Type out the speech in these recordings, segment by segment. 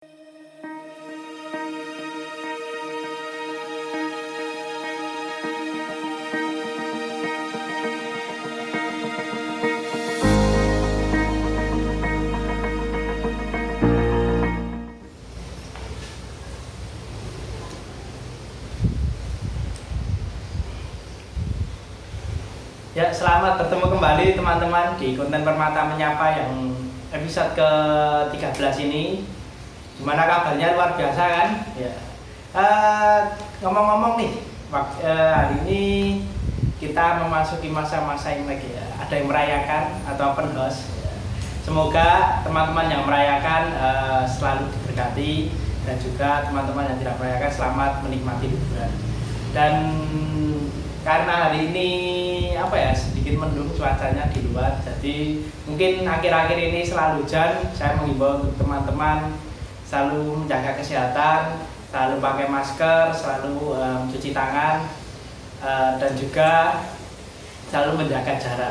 Ya, selamat bertemu kembali teman-teman di konten Permata Menyapa yang episode ke-13 ini. Gimana kabarnya, luar biasa kan? Ya. Ngomong-ngomong nih, hari ini kita memasuki masa-masa Imlek ya. Ada yang merayakan atau open house. Ya. Semoga teman-teman yang merayakan selalu diberkati, dan juga teman-teman yang tidak merayakan selamat menikmati liburan. Dan karena hari ini sedikit mendung cuacanya di luar, jadi mungkin akhir-akhir ini selalu hujan. Saya mengimbau untuk teman-teman selalu menjaga kesehatan, selalu pakai masker, selalu mencuci tangan, dan juga selalu menjaga jarak.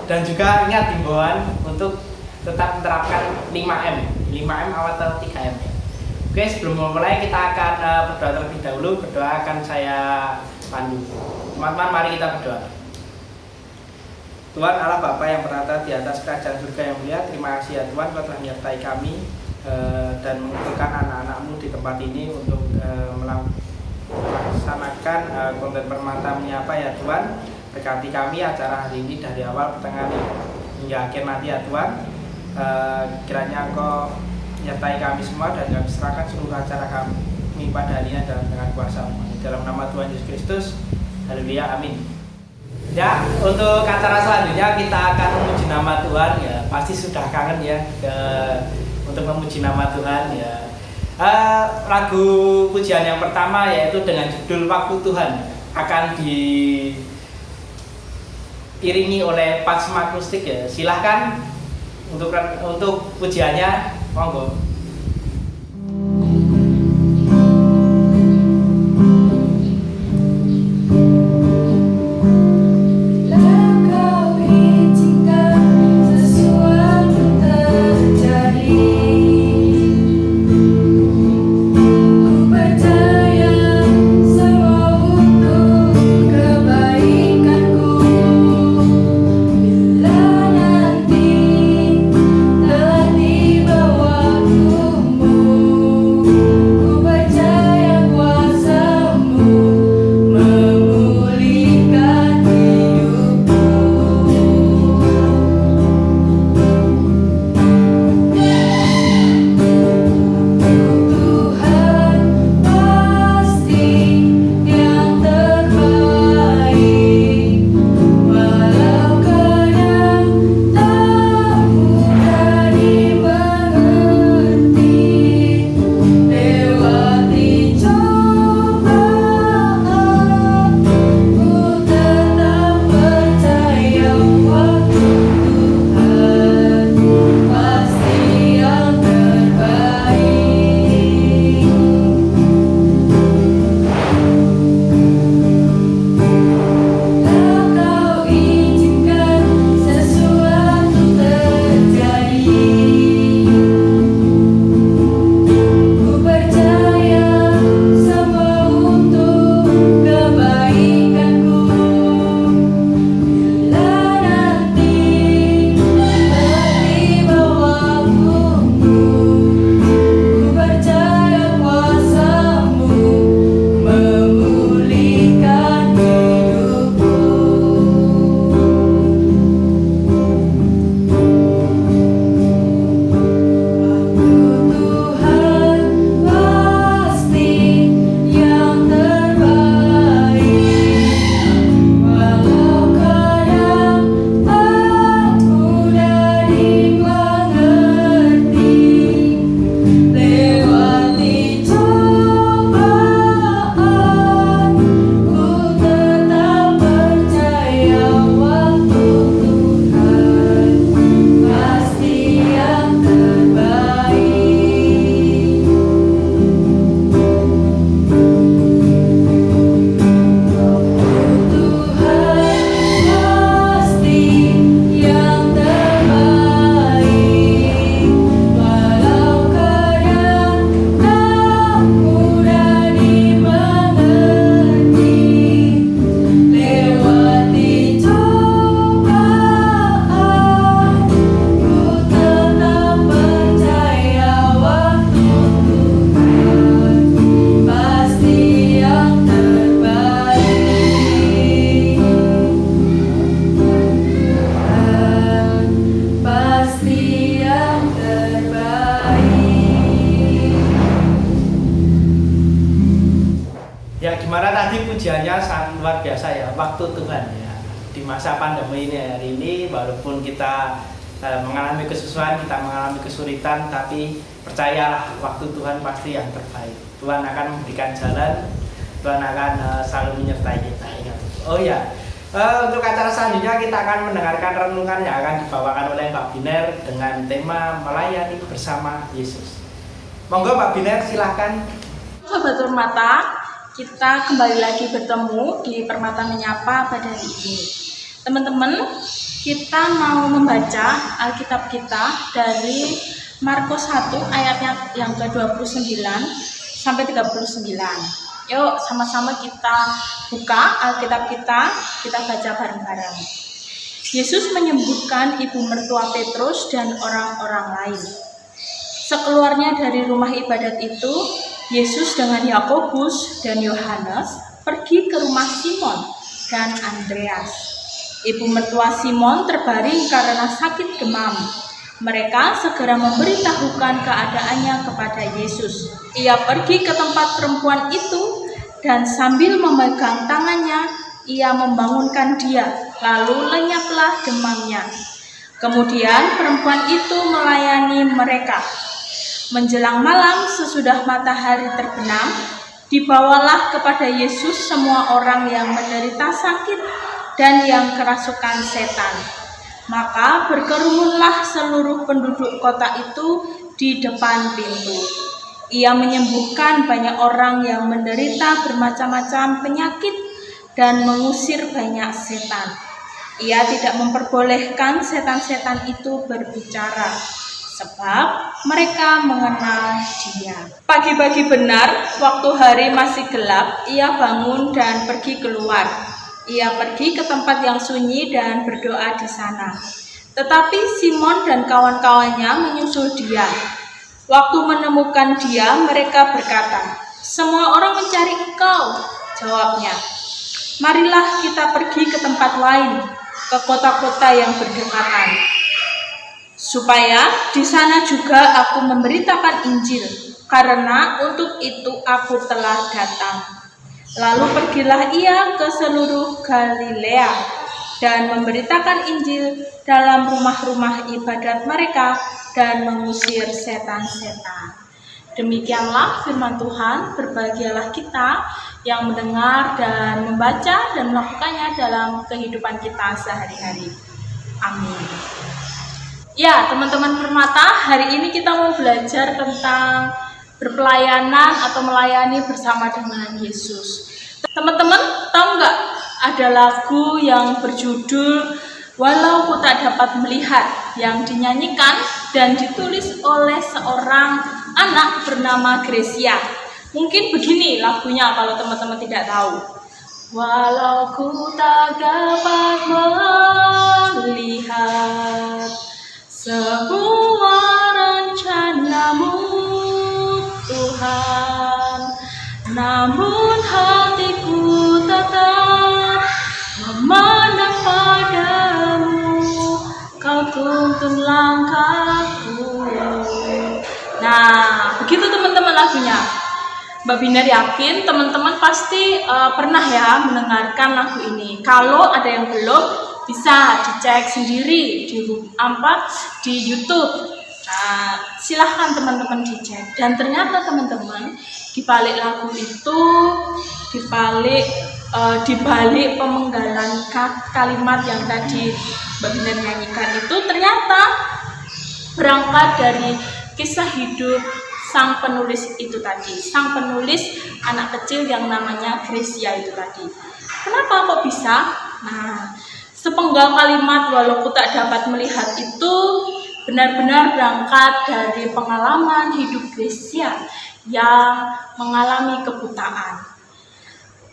Dan juga ingat himbauan untuk tetap menerapkan 5M. 5M atau 3M ya. Oke, sebelum memulai kita akan berdoa terlebih dahulu. Berdoa akan saya pandu. Teman-teman, mari kita berdoa. Tuhan Allah Bapa yang berada di atas kerajaan surga yang mulia, terima kasih ya Tuhan, Kau telah menyertai kami dan mengumpulkan anak-anak-Mu di tempat ini untuk melaksanakan konten Permata Menyapa ya Tuhan. Berkati kami acara hari ini dari awal, pertengahan hingga akhir nanti ya Tuhan. Kiranya Engkau menyertai kami semua, dan kami serahkan seluruh acara kami pada hari ini dengan kuasa-Mu. Dalam nama Tuhan Yesus Kristus, haleluya, amin. Ya, untuk acara selanjutnya kita akan memuji nama Tuhan ya. Pasti sudah kangen ya untuk memuji nama Tuhan ya. Lagu pujian yang pertama yaitu dengan judul Waktu Tuhan akan diiringi oleh Patsma Akustik ya. Silahkan untuk pujiannya, monggo. Waktu Gimana tadi pujiannya sangat luar biasa ya, waktu Tuhan ya. Di masa pandemi ini hari ini, walaupun kita mengalami kesusahan, kita mengalami kesulitan, tapi percayalah waktu Tuhan pasti yang terbaik. Tuhan akan memberikan jalan, Tuhan akan selalu menyertai kita. Ingat. Oh ya, untuk acara selanjutnya kita akan mendengarkan renungan yang akan dibawakan oleh Pak Biner dengan tema melayani bersama Yesus. Monggo Pak Biner, silahkan. Sobat Permata, kita kembali lagi bertemu di Permata Menyapa pada hari ini. Teman-teman, kita mau membaca Alkitab kita dari Markus 1 ayatnya yang ke-29 sampai 39. Yuk sama-sama kita buka Alkitab kita baca bareng-bareng. Yesus menyembuhkan ibu mertua Petrus dan orang-orang lain. Sekeluarnya dari rumah ibadat itu, Yesus dengan Yakobus dan Yohanes pergi ke rumah Simon dan Andreas. Ibu mertua Simon terbaring karena sakit demam. Mereka segera memberitahukan keadaannya kepada Yesus. Ia pergi ke tempat perempuan itu dan sambil memegang tangannya, ia membangunkan dia, lalu lenyaplah demamnya. Kemudian perempuan itu melayani mereka. Menjelang malam sesudah matahari terbenam, dibawalah kepada Yesus semua orang yang menderita sakit dan yang kerasukan setan. Maka berkerumunlah seluruh penduduk kota itu di depan pintu. Ia menyembuhkan banyak orang yang menderita bermacam-macam penyakit dan mengusir banyak setan. Ia tidak memperbolehkan setan-setan itu berbicara, sebab mereka mengenal dia. Pagi-pagi benar, waktu hari masih gelap, ia bangun dan pergi keluar. Ia pergi ke tempat yang sunyi dan berdoa di sana. Tetapi Simon dan kawan-kawannya menyusul dia. Waktu menemukan dia, mereka berkata, "Semua orang mencari engkau," jawabnya. "Marilah kita pergi ke tempat lain, ke kota-kota yang berdekatan, supaya di sana juga aku memberitakan Injil, karena untuk itu aku telah datang." Lalu pergilah ia ke seluruh Galilea dan memberitakan Injil dalam rumah-rumah ibadat mereka dan mengusir setan-setan. Demikianlah firman Tuhan. Berbahagialah kita yang mendengar dan membaca dan melakukannya dalam kehidupan kita sehari-hari. Amin. Ya, teman-teman Permata, hari ini kita mau belajar tentang berpelayanan atau melayani bersama dengan Yesus. Teman-teman tahu nggak, ada lagu yang berjudul "Walau Ku Tak Dapat Melihat" yang dinyanyikan dan ditulis oleh seorang anak bernama Gracia. Mungkin begini lagunya kalau teman-teman tidak tahu. Walau ku tak dapat melihat semua rencanamu Tuhan, namun hatiku tetap memandang padamu, kau tuntun langkahku. Nah, begitu teman-teman lagunya. Mbak Biner yakin teman-teman pasti pernah ya mendengarkan lagu ini. Kalau ada yang belum, bisa dicek sendiri di YouTube. Nah, silahkan teman-teman dicek. Dan ternyata teman-teman, di balik lagu itu, di balik pemenggalan kalimat yang tadi Mbak Biner nyanyikan itu, ternyata berangkat dari kisah hidup sang penulis itu tadi, sang penulis anak kecil yang namanya Gracia itu tadi. Kenapa kok bisa? Nah, sepenggal kalimat "walau ku tak dapat melihat" itu benar-benar berangkat dari pengalaman hidup Gracia yang mengalami kebutaan.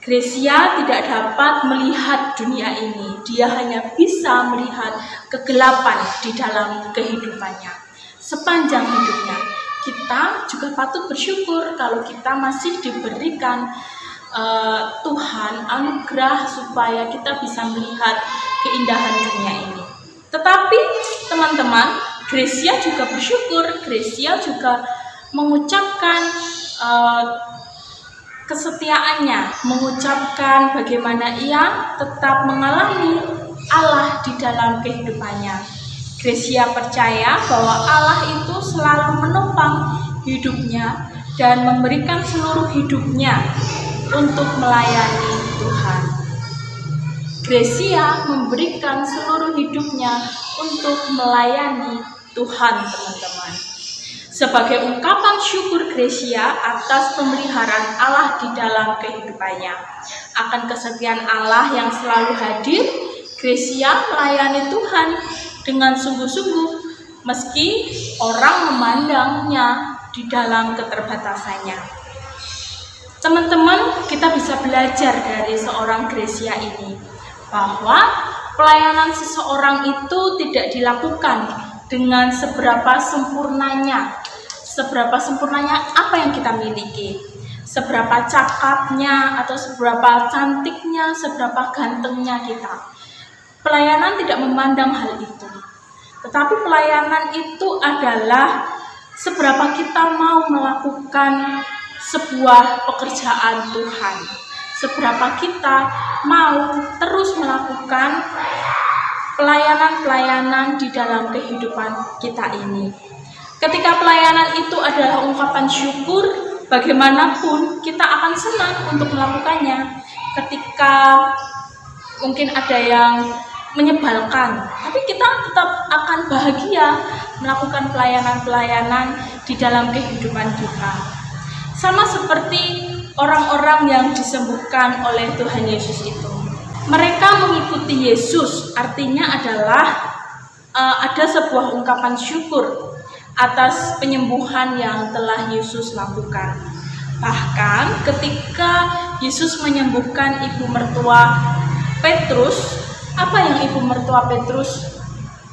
Gracia tidak dapat melihat dunia ini, dia hanya bisa melihat kegelapan di dalam kehidupannya sepanjang hidupnya. Kita juga patut bersyukur kalau kita masih diberikan Tuhan anugerah supaya kita bisa melihat keindahan dunia ini. Tetapi teman-teman, Gracia juga bersyukur, Gracia juga mengucapkan kesetiaannya, mengucapkan bagaimana ia tetap mengalami Allah di dalam kehidupannya. Gracia percaya bahwa Allah itu selalu menopang hidupnya dan memberikan seluruh hidupnya untuk melayani Tuhan. Gracia memberikan seluruh hidupnya untuk melayani Tuhan, teman-teman. Sebagai ungkapan syukur Gracia atas pemeliharaan Allah di dalam kehidupannya, akan kesetiaan Allah yang selalu hadir, Gracia melayani Tuhan dengan sungguh-sungguh meski orang memandangnya di dalam keterbatasannya. Teman-teman, kita bisa belajar dari seorang Gracia ini bahwa pelayanan seseorang itu tidak dilakukan dengan seberapa sempurnanya apa yang kita miliki, seberapa cakapnya atau seberapa cantiknya, seberapa gantengnya kita. Pelayanan tidak memandang hal itu, tetapi pelayanan itu adalah seberapa kita mau melakukan sebuah pekerjaan Tuhan, seberapa kita mau terus melakukan pelayanan-pelayanan di dalam kehidupan kita ini. Ketika pelayanan itu adalah ungkapan syukur, bagaimanapun kita akan senang untuk melakukannya. Ketika mungkin ada yang menyebalkan, tapi kita tetap akan bahagia melakukan pelayanan-pelayanan di dalam kehidupan kita. Sama seperti orang-orang yang disembuhkan oleh Tuhan Yesus itu. Mereka mengikuti Yesus, artinya adalah ada sebuah ungkapan syukur atas penyembuhan yang telah Yesus lakukan. Bahkan ketika Yesus menyembuhkan ibu mertua Petrus, apa yang ibu mertua Petrus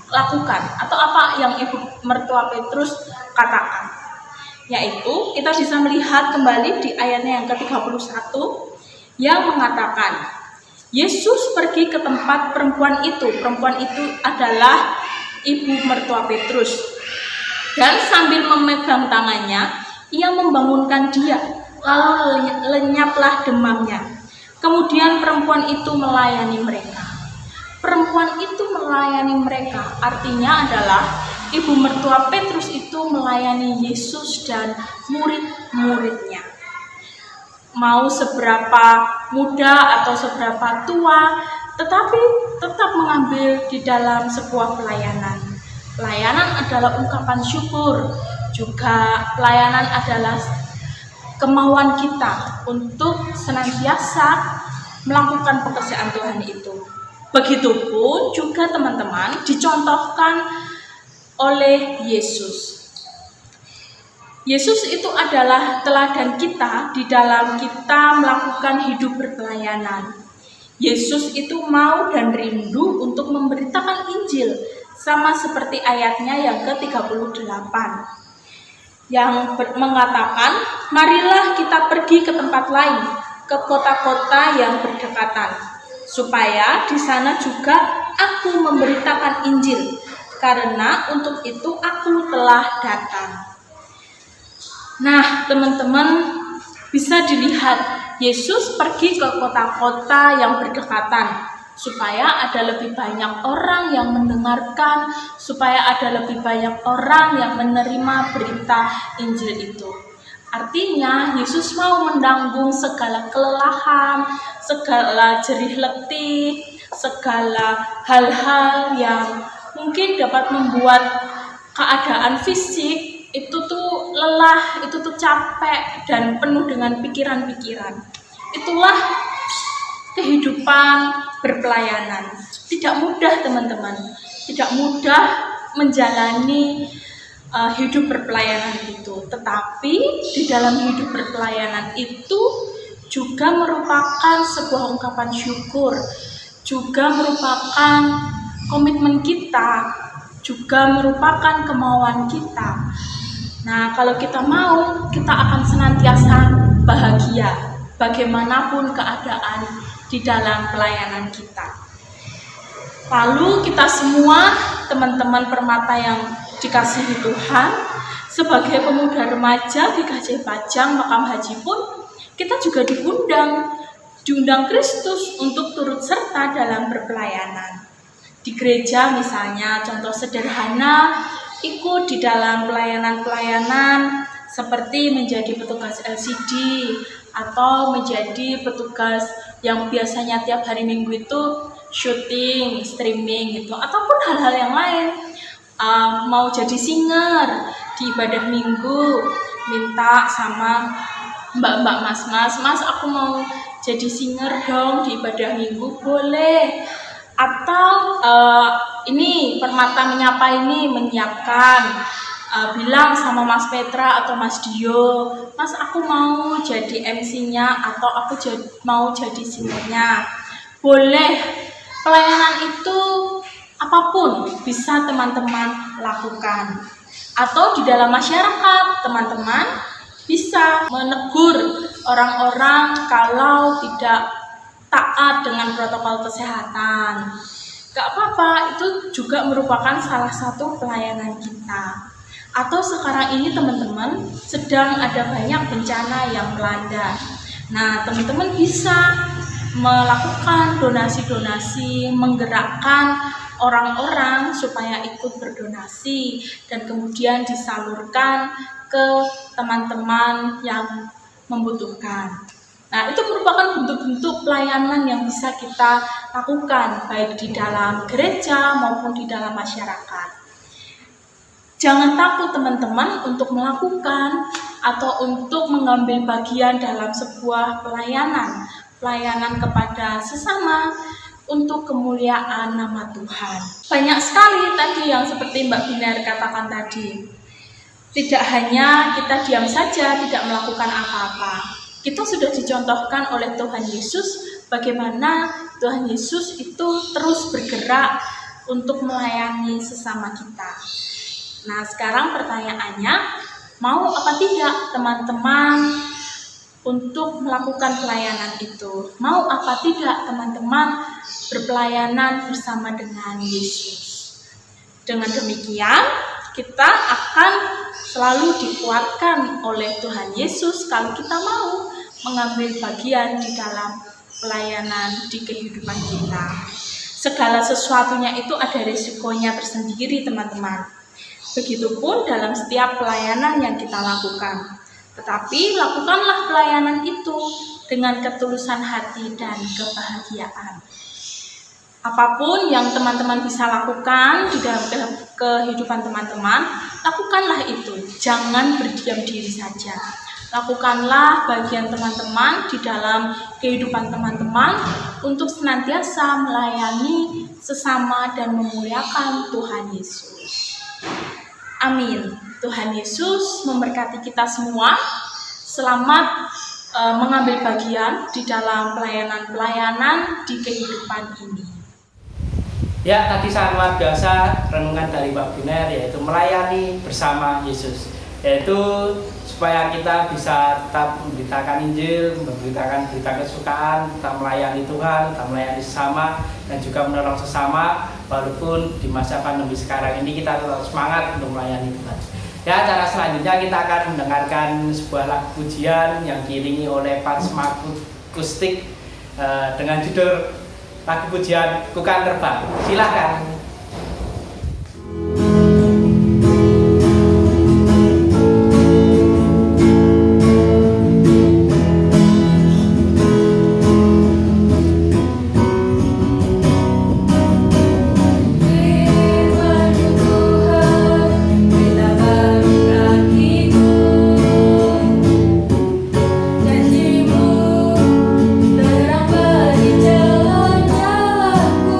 lakukan? Atau apa yang ibu mertua Petrus katakan? Yaitu kita bisa melihat kembali di ayatnya yang ke-31 yang mengatakan, Yesus pergi ke tempat perempuan itu. Perempuan itu adalah ibu mertua Petrus. Dan sambil memegang tangannya, ia membangunkan dia, lalu lenyaplah demamnya. Kemudian perempuan itu melayani mereka. Perempuan itu melayani mereka, artinya adalah ibu mertua Petrus itu melayani Yesus dan murid-muridnya. Mau seberapa muda atau seberapa tua, tetapi tetap mengambil di dalam sebuah pelayanan. Pelayanan adalah ungkapan syukur, juga pelayanan adalah kemauan kita untuk senantiasa melakukan pekerjaan Tuhan itu. Begitupun juga teman-teman dicontohkan oleh Yesus. Yesus itu adalah teladan kita di dalam kita melakukan hidup berpelayanan. Yesus itu mau dan rindu untuk memberitakan Injil, sama seperti ayatnya yang ke-38 yang mengatakan, marilah kita pergi ke tempat lain, ke kota-kota yang berdekatan, supaya di sana juga aku memberitakan Injil, karena untuk itu aku telah datang. Nah, teman-teman, bisa dilihat Yesus pergi ke kota-kota yang berdekatan supaya ada lebih banyak orang yang mendengarkan, supaya ada lebih banyak orang yang menerima berita Injil itu. Artinya Yesus mau menanggung segala kelelahan, segala jerih letih, segala hal-hal yang mungkin dapat membuat keadaan fisik itu tuh lelah, itu tuh capek dan penuh dengan pikiran-pikiran. Itulah kehidupan berpelayanan. Tidak mudah teman-teman, tidak mudah menjalani hidup berpelayanan itu. Tetapi di dalam hidup berpelayanan itu juga merupakan sebuah ungkapan syukur, juga merupakan komitmen kita, juga merupakan kemauan kita. Nah, kalau kita mau, kita akan senantiasa bahagia bagaimanapun keadaan di dalam pelayanan kita. Lalu kita semua, teman-teman Permata yang dikasihi Tuhan, sebagai pemuda remaja di GKJ Pajang Makam Haji pun kita juga diundang Kristus untuk turut serta dalam berpelayanan. Di gereja misalnya, contoh sederhana, ikut di dalam pelayanan-pelayanan seperti menjadi petugas LCD atau menjadi petugas yang biasanya tiap hari Minggu itu syuting, streaming gitu, ataupun hal-hal yang lain. Mau jadi singer di ibadah Minggu, minta sama mbak-mbak, mas aku mau jadi singer dong di ibadah Minggu, boleh. Atau ini Permata Menyapa ini menyiapkan, bilang sama Mas Petra atau Mas Dio, Mas aku mau jadi MC-nya atau aku mau jadi singernya, boleh. Pelayanan itu apapun bisa teman-teman lakukan. Atau di dalam masyarakat, teman-teman bisa menegur orang-orang kalau tidak taat dengan protokol kesehatan. Gak apa-apa, itu juga merupakan salah satu pelayanan kita. Atau sekarang ini teman-teman sedang ada banyak bencana yang melanda. Nah, teman-teman bisa melakukan donasi-donasi, menggerakkan orang-orang supaya ikut berdonasi dan kemudian disalurkan ke teman-teman yang membutuhkan. Nah, itu merupakan bentuk-bentuk pelayanan yang bisa kita lakukan baik di dalam gereja maupun di dalam masyarakat. Jangan takut teman-teman untuk melakukan atau untuk mengambil bagian dalam sebuah pelayanan kepada sesama untuk kemuliaan nama Tuhan. Banyak sekali tadi yang seperti Mbak Binar katakan tadi. Tidak hanya kita diam saja, tidak melakukan apa-apa. Itu sudah dicontohkan oleh Tuhan Yesus, bagaimana Tuhan Yesus itu terus bergerak untuk melayani sesama kita. Nah, sekarang pertanyaannya, mau apa tidak teman-teman untuk melakukan pelayanan itu? Mau apa tidak teman-teman berpelayanan bersama dengan Yesus? Dengan demikian, kita akan selalu dikuatkan oleh Tuhan Yesus kalau kita mau mengambil bagian di dalam pelayanan di kehidupan kita. Segala sesuatunya itu ada risikonya tersendiri, teman-teman. Begitupun dalam setiap pelayanan yang kita lakukan. Tetapi lakukanlah pelayanan itu dengan ketulusan hati dan kebahagiaan. Apapun yang teman-teman bisa lakukan di dalam kehidupan teman-teman, lakukanlah itu. Jangan berdiam diri saja. Lakukanlah bagian teman-teman di dalam kehidupan teman-teman untuk senantiasa melayani sesama dan memuliakan Tuhan Yesus. Amin. Tuhan Yesus memberkati kita semua. Selamat mengambil bagian di dalam pelayanan-pelayanan di kehidupan ini. Ya, tadi sangat luar biasa renungan dari Mbak Binar, yaitu melayani bersama Yesus, yaitu supaya kita bisa tetap memberitakan Injil, memberitakan berita kesukaan, tetap melayani Tuhan, tetap melayani sesama, dan juga menolong sesama. Walaupun di masa pandemi sekarang ini kita tetap semangat untuk melayani Tuhan. Ya, cara selanjutnya kita akan mendengarkan sebuah lagu pujian yang diiringi oleh Parsma Akustik dengan judul lagu pujian Ku Kan Terbang. Silakan. Terang bagi jalan-jalanku.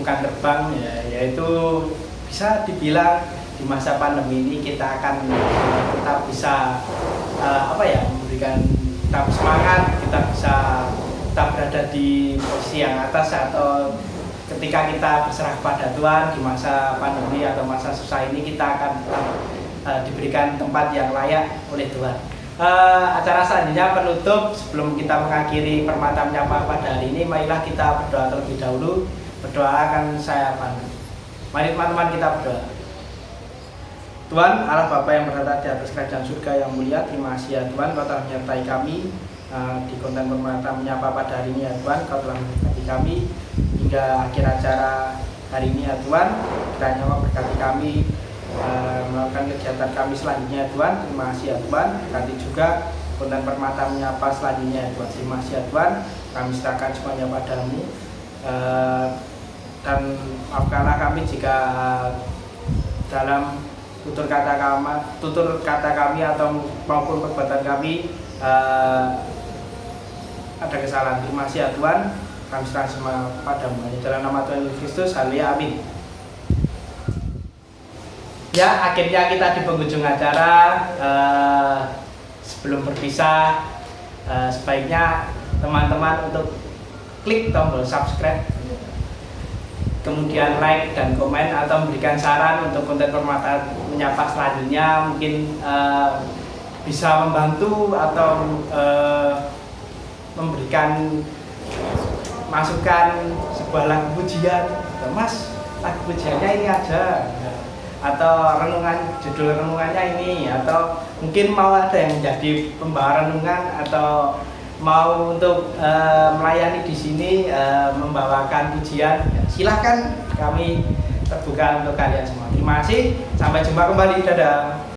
mengacungkan terbang ya, yaitu bisa dibilang di masa pandemi ini kita akan tetap bisa memberikan tetap semangat, kita bisa tetap berada di posisi yang atas atau ketika kita berserah kepada Tuhan di masa pandemi atau masa susah ini kita akan tetap diberikan tempat yang layak oleh Tuhan. Acara selanjutnya penutup sebelum kita mengakhiri Permata Menyapa pada hari ini, marilah kita berdoa terlebih dahulu. Berdoa akan saya pandu. Mari teman-teman kita berdoa. Tuhan Allah Bapa yang berada di atas kerajaan surga yang mulia, terima kasih ya Tuhan, Kau telah menyertai kami di konten Permata Menyapa pada hari ini ya Tuhan. Kau telah memberkati kami hingga akhir acara hari ini ya Tuhan. Kiranya Kau berkati kami melakukan kegiatan kami selanjutnya ya Tuhan. Terima kasih ya Tuhan. Berkati juga konten Permata Menyapa selanjutnya ya Tuhan. Terima kasih ya Tuhan. Kami serahkan semuanya padamu, dan maafkanlah kami jika dalam tutur kata kami atau maupun perbuatan kami ada kesalahan. Terima kasih ya Tuhan. Kami serahkan semua padamu. Dalam nama Tuhan Yesus Kristus, haleluya, amin. Ya, akhirnya kita di penghujung acara. Sebelum berpisah, sebaiknya teman-teman untuk klik tombol subscribe, kemudian like dan komen atau memberikan saran untuk konten Permata Menyapa selanjutnya. Mungkin bisa membantu atau memberikan masukan sebuah lagu pujian. Mas, lagu pujiannya ini aja, atau judul renungannya ini, atau mungkin mau ada yang menjadi pembawa renungan atau mau untuk melayani di sini membawakan pujian, silahkan, kami terbuka untuk kalian semua. Terima kasih, sampai jumpa kembali, dadah.